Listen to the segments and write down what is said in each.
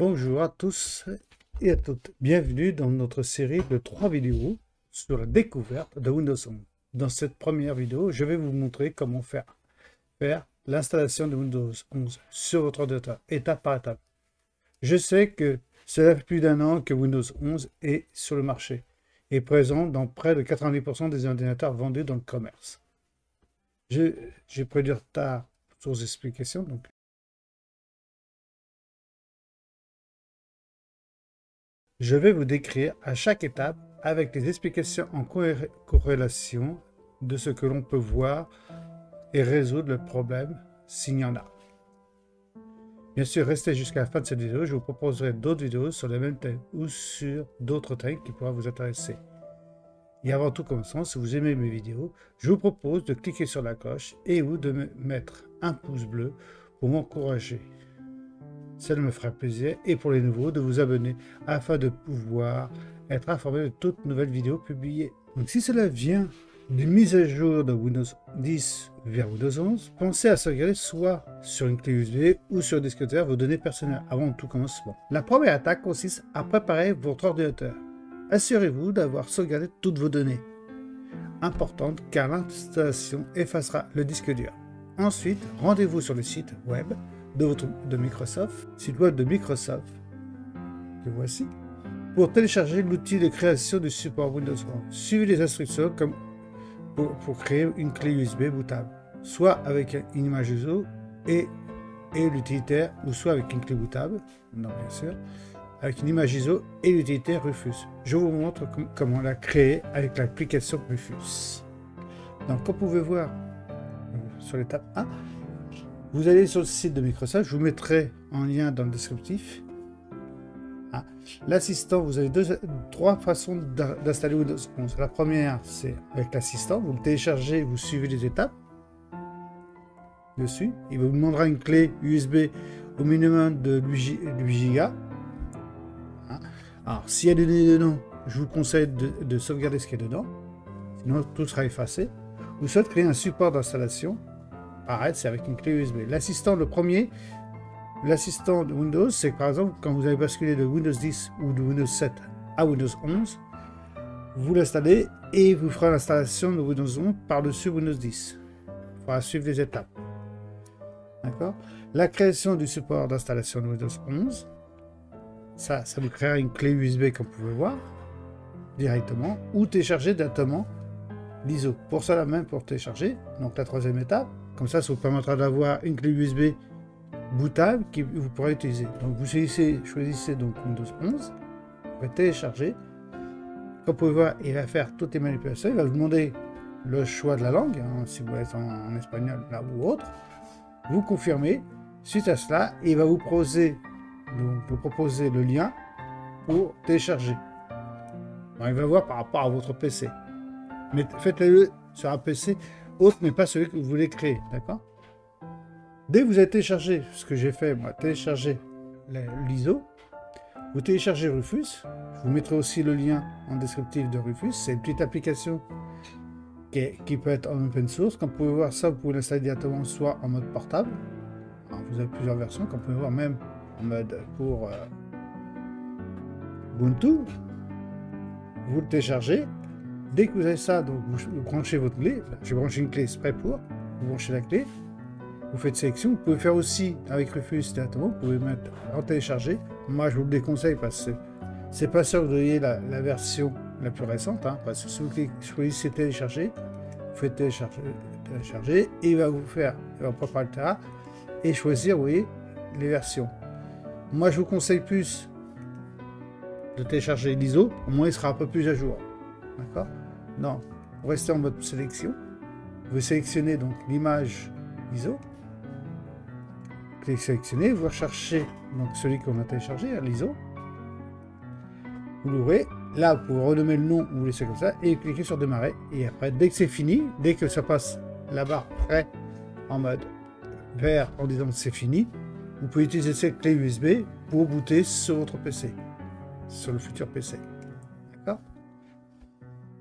Bonjour à tous et à toutes. Bienvenue dans notre série de 3 vidéos sur la découverte de Windows 11. Dans cette première vidéo, je vais vous montrer comment faire l'installation de Windows 11 sur votre ordinateur, étape par étape. Je sais que cela fait plus d'1 an que Windows 11 est sur le marché et présent dans près de 90% des ordinateurs vendus dans le commerce. J'ai pris du retard sur les explications, donc je vais vous décrire à chaque étape avec des explications en corrélation de ce que l'on peut voir et résoudre le problème s'il y en a. Bien sûr, restez jusqu'à la fin de cette vidéo, je vous proposerai d'autres vidéos sur le même thème ou sur d'autres thèmes qui pourraient vous intéresser. Et avant tout commençant, si vous aimez mes vidéos, je vous propose de cliquer sur la cloche et ou de me mettre un pouce bleu pour m'encourager. Cela me fera plaisir et pour les nouveaux de vous abonner afin de pouvoir être informé de toutes nouvelles vidéos publiées. Donc si cela vient d'une mise à jour de Windows 10 vers Windows 11, pensez à sauvegarder soit sur une clé USB ou sur un disque dur vos données personnelles avant tout commencement. La première attaque consiste à préparer votre ordinateur. Assurez-vous d'avoir sauvegardé toutes vos données importantes car l'installation effacera le disque dur. Ensuite, rendez-vous sur le site web de Microsoft, site web de Microsoft, que voici, pour télécharger l'outil de création du support Windows 11. Suivez les instructions comme pour créer une clé USB bootable, soit avec une image ISO et l'utilitaire, ou soit avec une clé bootable, non bien sûr, avec une image ISO et l'utilitaire Rufus. Je vous montre comment la créer avec l'application Rufus. Donc comme vous pouvez voir sur l'étape 1, vous allez sur le site de Microsoft, je vous mettrai en lien dans le descriptif. L'assistant, vous avez trois façons d'installer Windows 11. La première, c'est avec l'assistant. Vous le téléchargez, vous suivez les étapes dessus. Il vous demandera une clé USB au minimum de 8 Go. Alors, s'il y a des données dedans, je vous conseille de sauvegarder ce qui est dedans. Sinon, tout sera effacé. Vous souhaitez créer un support d'installation. Pareil, c'est avec une clé USB. L'assistant, le premier, l'assistant de Windows, c'est que par exemple, quand vous avez basculé de Windows 10 ou de Windows 7 à Windows 11, vous l'installez et vous ferez l'installation de Windows 11 par-dessus Windows 10. Il faudra suivre les étapes. D'accord? La création du support d'installation de Windows 11, ça vous créera une clé USB, comme vous pouvez voir, directement, ou télécharger directement l'ISO. Pour cela même, pour télécharger, donc la troisième étape, comme ça vous permettra d'avoir une clé USB bootable que vous pourrez utiliser. Donc vous choisissez donc Windows 11, vous pouvez télécharger. Comme vous pouvez voir, il va faire toutes les manipulations, il va vous demander le choix de la langue, hein, si vous êtes en espagnol là ou autre. Vous confirmez. Suite à cela, il va vous proposer le lien pour télécharger. Bon, il va voir par rapport à votre PC. Mais faites-le sur un PC autre, mais pas celui que vous voulez créer, d'accord? Dès que vous avez téléchargé, ce que j'ai fait, moi, télécharger l'ISO, vous téléchargez Rufus. Je vous mettrai aussi le lien en descriptif de Rufus. C'est une petite application qui peut être en open source. Comme vous pouvez voir ça, vous pouvez l'installer directement soit en mode portable. Alors, vous avez plusieurs versions, comme vous pouvez voir même en mode pour Ubuntu. Vous le téléchargez. Dès que vous avez ça, donc vous branchez votre clé. J'ai branché une clé exprès pour. Vous branchez la clé. Vous faites sélection. Vous pouvez faire aussi avec Rufus directement. Vous pouvez mettre en télécharger. Moi, je vous le déconseille parce que c'est pas sûr que vous ayez la version la plus récente. Hein, parce que si vous choisissez télécharger, vous faites télécharger et il va vous préparer le terrain et choisir, vous voyez, les versions. Moi, je vous conseille plus de télécharger l'ISO. Au moins, il sera un peu plus à jour. D'accord? Non, vous restez en mode sélection. Vous sélectionnez donc l'image ISO. Cliquez sélectionner, vous recherchez donc celui qu'on a téléchargé, l'ISO. Vous l'ouvrez. Là, vous pouvez renommer le nom, vous laissez comme ça, et cliquez sur démarrer. Et après, dès que c'est fini, dès que ça passe la barre prêt en mode vert en disant que c'est fini, vous pouvez utiliser cette clé USB pour booter sur votre PC, sur le futur PC. D'accord?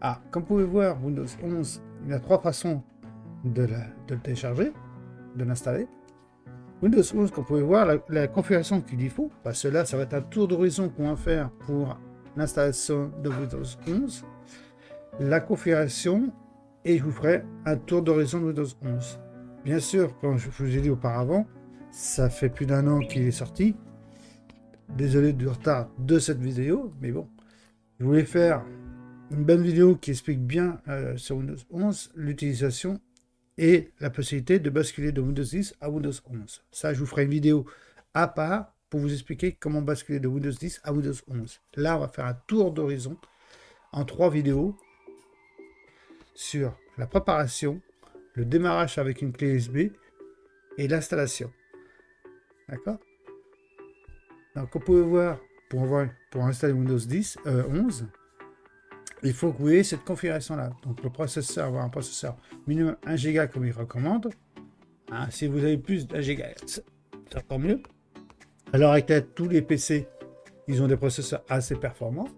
Ah, comme vous pouvez voir, Windows 11, il y a trois façons de le télécharger, de l'installer. Windows 11, comme vous pouvez voir, la configuration qu'il lui faut, parce que là, ça va être un tour d'horizon qu'on va faire pour l'installation de Windows 11. La configuration, et je vous ferai un tour d'horizon de Windows 11. Bien sûr, comme je vous ai dit auparavant, ça fait plus d'1 an qu'il est sorti. Désolé du retard de cette vidéo, mais bon, je voulais faire une bonne vidéo qui explique bien sur Windows 11 l'utilisation et la possibilité de basculer de Windows 10 à Windows 11. Ça, je vous ferai une vidéo à part pour vous expliquer comment basculer de Windows 10 à Windows 11. Là, on va faire un tour d'horizon en 3 vidéos sur la préparation, le démarrage avec une clé USB et l'installation. D'accord? Donc, comme vous pouvez voir, pour installer Windows 11, il faut que vous ayez cette configuration-là. Donc, le processeur, avoir un processeur minimum 1 Go comme il recommande. Hein, si vous avez plus d'1 GHz, c'est encore mieux. Alors, avec tous les PC, ils ont des processeurs assez performants.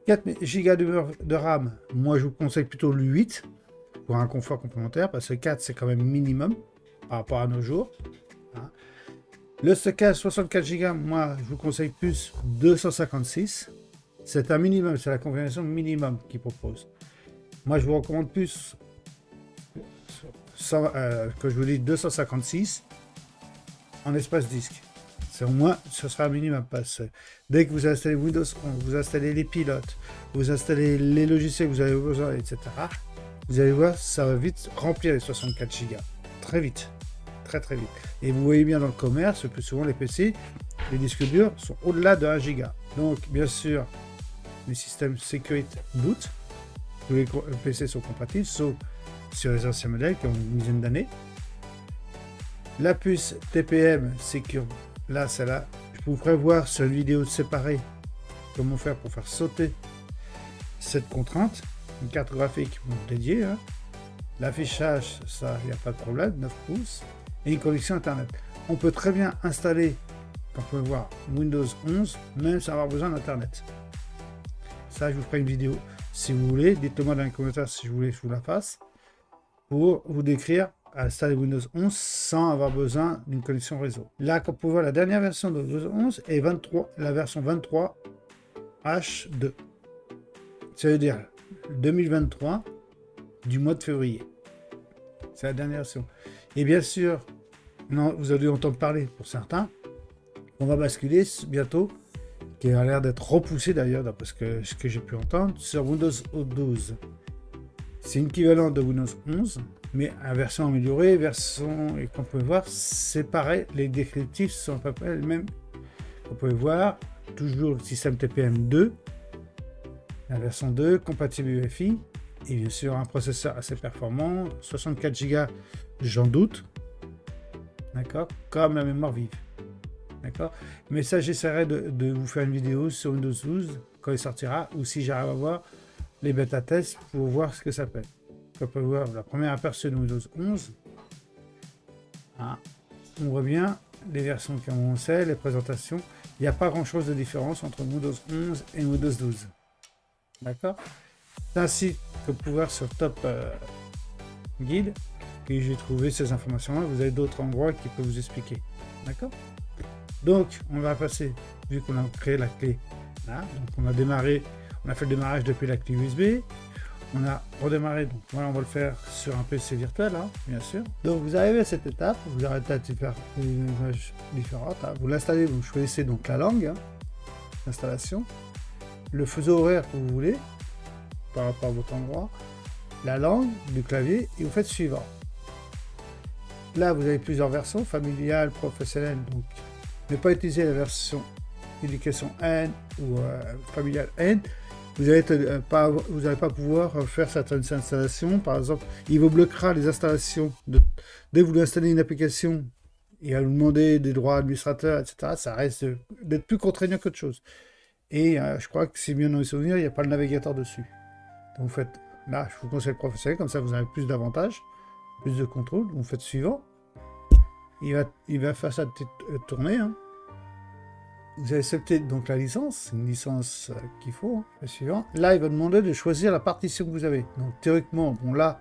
4 Go de RAM, moi je vous conseille plutôt le 8 pour un confort complémentaire, parce que 4 c'est quand même minimum par rapport à nos jours. Hein. Le stockage 64 Go, moi je vous conseille plus 256. C'est un minimum, c'est la configuration minimum qu'ils proposent. Moi je vous recommande plus que je vous dis 256 en espace disque. C'est au moins, ce sera un minimum, parce que dès que vous installez Windows 11, vous installez les pilotes, vous installez les logiciels que vous avez besoin, etc. Vous allez voir, ça va vite remplir les 64 Go. Très vite. Très très vite. Et vous voyez bien dans le commerce, le plus souvent les PC, les disques durs sont au-delà de 1 Go. Donc, bien sûr, les systèmes Security Boot, tous les PC sont compatibles, sauf sur les anciens modèles qui ont une dizaine d'années. La puce TPM Secure, là, celle-là, je vous ferai voir sur une vidéo séparée comment faire pour faire sauter cette contrainte. Une carte graphique dédiée. Hein. L'affichage, ça, il n'y a pas de problème, 9 pouces. Et une connexion Internet. On peut très bien installer, comme vous pouvez voir, Windows 11, même sans avoir besoin d'Internet. Ça, je vous ferai une vidéo. Si vous voulez, dites-le moi dans les commentaires si vous voulez que je vous la fasse, pour vous décrire installer Windows 11 sans avoir besoin d'une connexion réseau. Là, comme vous pouvez voir, la dernière version de Windows 11 est la version 23H2. Ça veut dire 2023 du mois de février. C'est la dernière version. Et bien sûr, non, vous avez dû entendre parler pour certains, on va basculer bientôt, qui a l'air d'être repoussé d'ailleurs, d'après ce que j'ai pu entendre, sur Windows 12. C'est l'équivalent de Windows 11, mais en version améliorée, et comme vous pouvez voir, c'est pareil, les descriptifs sont à peu près les mêmes. Vous pouvez voir, toujours le système TPM 2, la version 2, compatible UEFI, et bien sûr un processeur assez performant, 64 Go, j'en doute, d'accord, comme la mémoire vive, d'accord. Mais ça, j'essaierai de vous faire une vidéo sur Windows 12 quand il sortira, ou si j'arrive à voir les bêta tests pour voir ce que ça fait. On peut voir la première aperçue de Windows 11. Ah, on voit bien les versions qui ont fait, les présentations. Il n'y a pas grand chose de différence entre Windows 11 et Windows 12. D'accord. C'est ainsi que vous pouvez voir sur Top Guide que j'ai trouvé ces informations-là. Vous avez d'autres endroits qui peuvent vous expliquer. D'accord. Donc, on va passer, vu qu'on a créé la clé là, donc on a fait le démarrage depuis la clé USB. On a redémarré, donc voilà, on va le faire sur un PC virtuel, hein, bien sûr. Donc vous arrivez à cette étape, vous arrêtez de faire une image différente. Hein. Vous l'installez, vous choisissez donc la langue, hein, l'installation, le fuseau horaire que vous voulez, par rapport à votre endroit, la langue du clavier, et vous faites suivant. Là, vous avez plusieurs versions, familiale, professionnelle, donc ne pas utiliser la version éducation N ou familiale N. Vous n'allez pas pouvoir faire certaines installations. Par exemple, il vous bloquera les installations. Dès que vous installez une application, il va vous demander des droits administrateurs, etc. Ça reste d'être plus contraignant qu'autre chose. Et je crois que, si bien dans mes souvenirs, il n'y a pas le navigateur dessus. Donc vous faites, là, je vous conseille le professionnel, comme ça vous avez plus d'avantages, plus de contrôle. Vous faites suivant. Il va faire sa petite tournée. Hein. Vous avez accepté donc la licence, une licence qu'il faut, hein, le suivant. Là, il va demander de choisir la partition que vous avez. Donc théoriquement, bon là,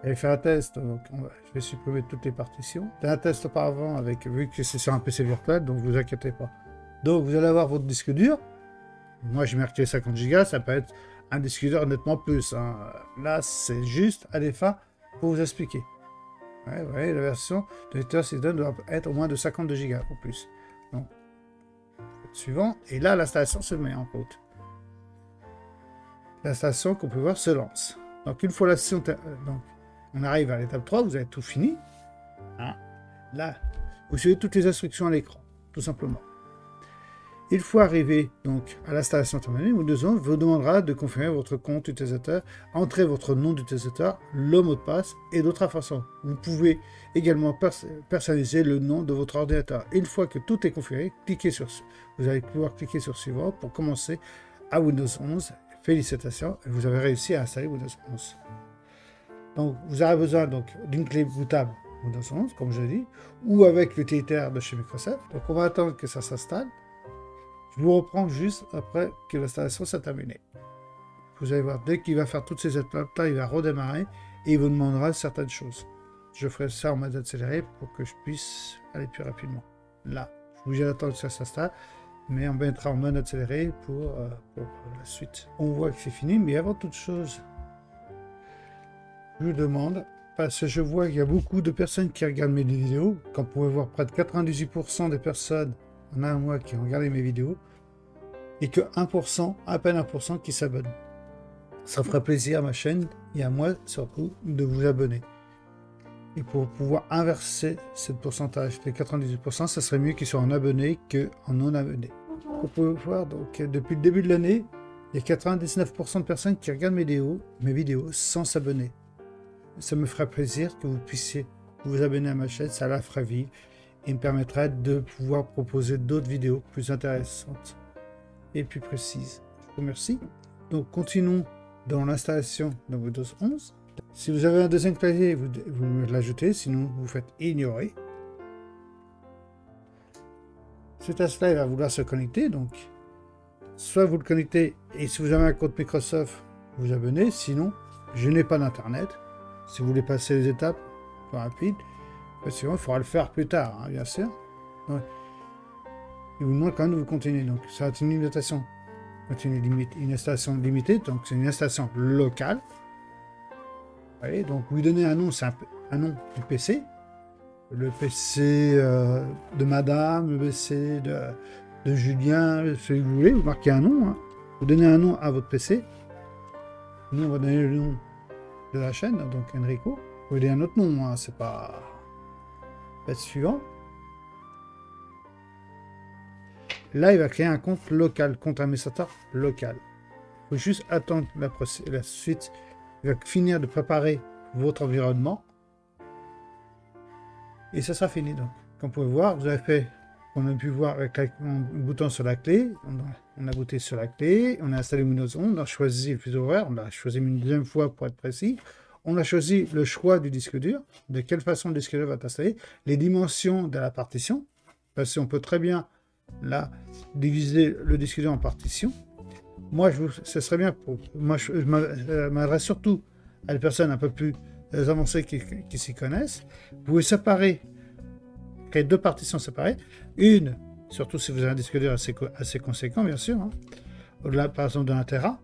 J'avais fait un test, donc je vais supprimer toutes les partitions. C'était un test auparavant, vu que c'est sur un PC virtuel, donc vous inquiétez pas. Donc vous allez avoir votre disque dur. Moi je mets activé 50 Go, ça peut être un disque dur nettement plus. Hein. Là c'est juste à des fins pour vous expliquer. Ouais, la version de Lecteur System doit être au moins de 52 Go ou plus. Donc, suivant, et là l'installation se met en route. L'installation qu'on peut voir se lance. Donc une fois l'installation, donc on arrive à l'étape 3, vous avez tout fini. Hein. Là, vous suivez toutes les instructions à l'écran, tout simplement. Une fois arrivé donc à l'installation terminée, Windows 11 vous demandera de confirmer votre compte utilisateur, entrer votre nom d'utilisateur, le mot de passe et d'autres informations. Vous pouvez également personnaliser le nom de votre ordinateur. Une fois que tout est configuré, vous allez pouvoir cliquer sur Suivant pour commencer à Windows 11. Félicitations, vous avez réussi à installer Windows 11. Donc, vous aurez besoin d'une clé bootable Windows 11, comme je l'ai dit, ou avec l'utilitaire de chez Microsoft. Donc, on va attendre que ça s'installe. Je vous reprends juste après que l'installation soit terminée. Vous allez voir, dès qu'il va faire toutes ces étapes-là, il va redémarrer et il vous demandera certaines choses. Je ferai ça en mode accéléré pour que je puisse aller plus rapidement. Là, je vous dis d'attendre que ça s'installe, mais on mettra en mode accéléré pour la suite. On voit que c'est fini, mais avant toute chose, je vous demande, parce que je vois qu'il y a beaucoup de personnes qui regardent mes vidéos, comme vous pouvez voir, près de 98% des personnes en un mois qui ont regardé mes vidéos, et que 1%, à peine 1% qui s'abonnent. Ça ferait plaisir à ma chaîne et à moi surtout de vous abonner. Et pour pouvoir inverser ce pourcentage, les 98%, ça serait mieux qu'ils soient en abonnés qu'en non abonnés. Vous pouvez voir, donc depuis le début de l'année, il y a 99% de personnes qui regardent mes vidéos sans s'abonner. Ça me ferait plaisir que vous puissiez vous abonner à ma chaîne, ça la ferait vivre et me permettrait de pouvoir proposer d'autres vidéos plus intéressantes et plus précises. Je vous remercie. Donc continuons dans l'installation de Windows 11. Si vous avez un deuxième clavier, vous me l'ajoutez, sinon vous faites ignorer. Cet test-là, il va vouloir se connecter, donc soit vous le connectez et si vous avez un compte Microsoft, vous abonnez, sinon je n'ai pas d'internet. Si vous voulez passer les étapes plus rapides, sinon il faudra le faire plus tard, hein, bien sûr. Ouais. Il vous demande quand même de vous continuer, donc ça va être une limitation. Une installation limitée, donc c'est une installation locale. Voyez, donc vous donnez un nom, c'est un nom du PC. Le PC de madame, le PC de Julien, celui que vous voulez, vous marquez un nom. Hein. Vous donnez un nom à votre PC. Nous, on va donner le nom de la chaîne, donc Enrico. Vous pouvez donner un autre nom, hein, c'est pas... suivant. Là, il va créer un compte local, compte administrateur local. Il faut juste attendre la suite. Il va finir de préparer votre environnement. Et ça sera fini. Donc, comme vous pouvez voir, vous avez fait, on a pu voir avec un bouton sur la clé. On a booté sur la clé. On a installé Windows 11. On a choisi le fuseau horaire. On l'a choisi une deuxième fois pour être précis. On a choisi le choix du disque dur. De quelle façon le disque dur va être installé. Les dimensions de la partition. Parce qu'on peut très bien, là, diviser le disque dur en partitions. Moi, ce serait bien pour... Moi, je m'adresse surtout à des personnes un peu plus avancées qui s'y connaissent. Vous pouvez créer deux partitions séparées. Une, surtout si vous avez un disque dur assez conséquent, bien sûr. Hein. Au-delà, par exemple, de 1 Tera.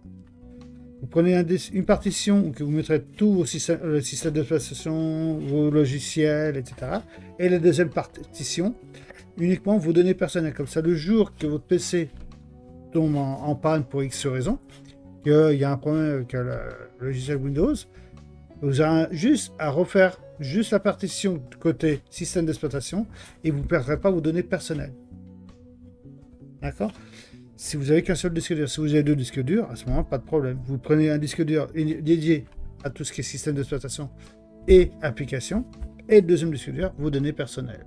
Vous prenez une partition où vous mettrez tout le système d'exploitation, vos logiciels, etc. Et la deuxième partition, uniquement vos données personnelles. Comme ça, le jour que votre PC tombe en panne pour X raison, qu'il y a un problème avec le logiciel Windows, vous avez juste à refaire juste la partition côté système d'exploitation et vous ne perdrez pas vos données personnelles. D'accord? Si vous n'avez qu'un seul disque dur, si vous avez deux disques durs, à ce moment, pas de problème. Vous prenez un disque dur dédié à tout ce qui est système d'exploitation et application, et le deuxième disque dur, vos données personnelles.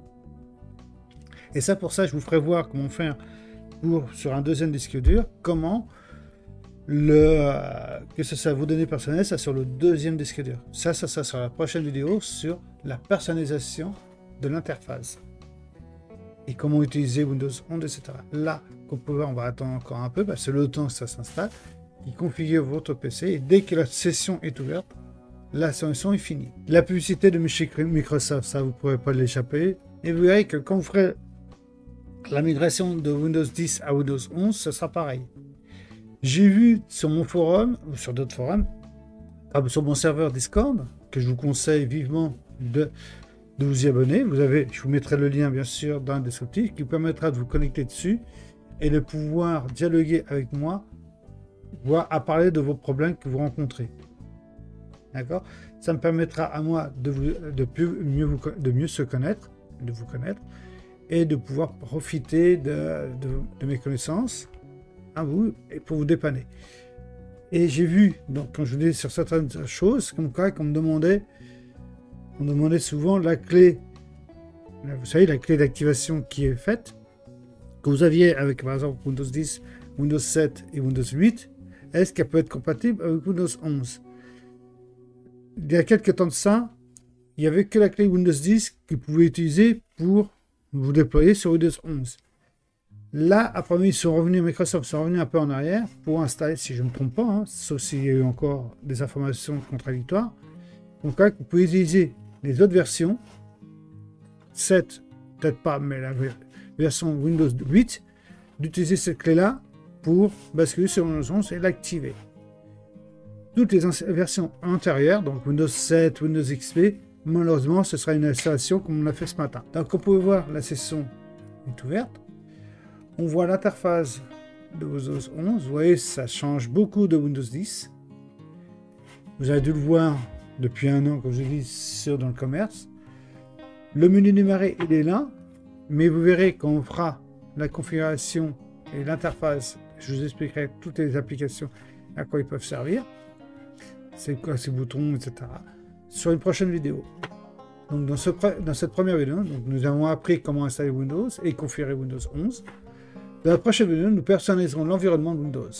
Et ça, pour ça, je vous ferai voir comment faire sur un deuxième disque dur, comment que ce soit vos données personnelles, ça sur le deuxième disque dur. Ça sera la prochaine vidéo sur la personnalisation de l'interface. Et comment utiliser Windows 11, etc. Là, comme vous pouvez voir, on va attendre encore un peu, parce que le temps que ça s'installe, il configure votre PC, et dès que la session est ouverte, l'installation est finie. La publicité de chez Microsoft, ça vous ne pourrez pas l'échapper. Et vous verrez que quand vous ferez la migration de Windows 10 à Windows 11, ce sera pareil. J'ai vu sur mon forum, ou sur d'autres forums, sur mon serveur Discord, que je vous conseille vivement de vous y abonner. Je vous mettrai le lien bien sûr dans le descriptif qui vous permettra de vous connecter dessus et de pouvoir dialoguer avec moi, voire à parler de vos problèmes que vous rencontrez. D'accord? Ça me permettra à moi de mieux se connaître, de vous connaître et de pouvoir profiter de mes connaissances à vous et pour vous dépanner. Et j'ai vu, donc quand je dis sur certaines choses, comme quoi qu'on me demandait souvent la clé, vous savez, la clé d'activation qui est faite, que vous aviez avec par exemple Windows 10, Windows 7 et Windows 8, est-ce qu'elle peut être compatible avec Windows 11? Il y a quelques temps de ça, il n'y avait que la clé Windows 10 que vous pouvez utiliser pour vous déployer sur Windows 11. Là, après, Microsoft sont revenus un peu en arrière pour installer, si je ne me trompe pas, hein, sauf s'il y a eu encore des informations contradictoires. Donc là, vous pouvez utiliser les autres versions, 7, peut-être pas, mais la version Windows 8, d'utiliser cette clé-là pour basculer sur Windows 11 et l'activer. Toutes les versions antérieures, donc Windows 7, Windows XP, malheureusement, ce sera une installation comme on l'a fait ce matin. Donc, on peut voir la session est ouverte. On voit l'interface de Windows 11. Vous voyez, ça change beaucoup de Windows 10. Vous avez dû le voir depuis un an, comme je dis, dans le commerce. Le menu démarrer, il est là. Mais vous verrez quand on fera la configuration et l'interface, je vous expliquerai toutes les applications à quoi ils peuvent servir. C'est quoi ces boutons, etc. Sur une prochaine vidéo. Donc dans cette première vidéo, nous avons appris comment installer Windows et configurer Windows 11. Dans la prochaine vidéo, nous personnaliserons l'environnement de Windows.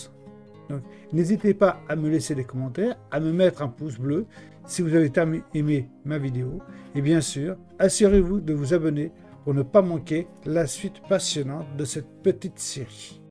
Donc n'hésitez pas à me laisser des commentaires, à me mettre un pouce bleu si vous avez aimé ma vidéo. Et bien sûr, assurez-vous de vous abonner pour ne pas manquer la suite passionnante de cette petite série.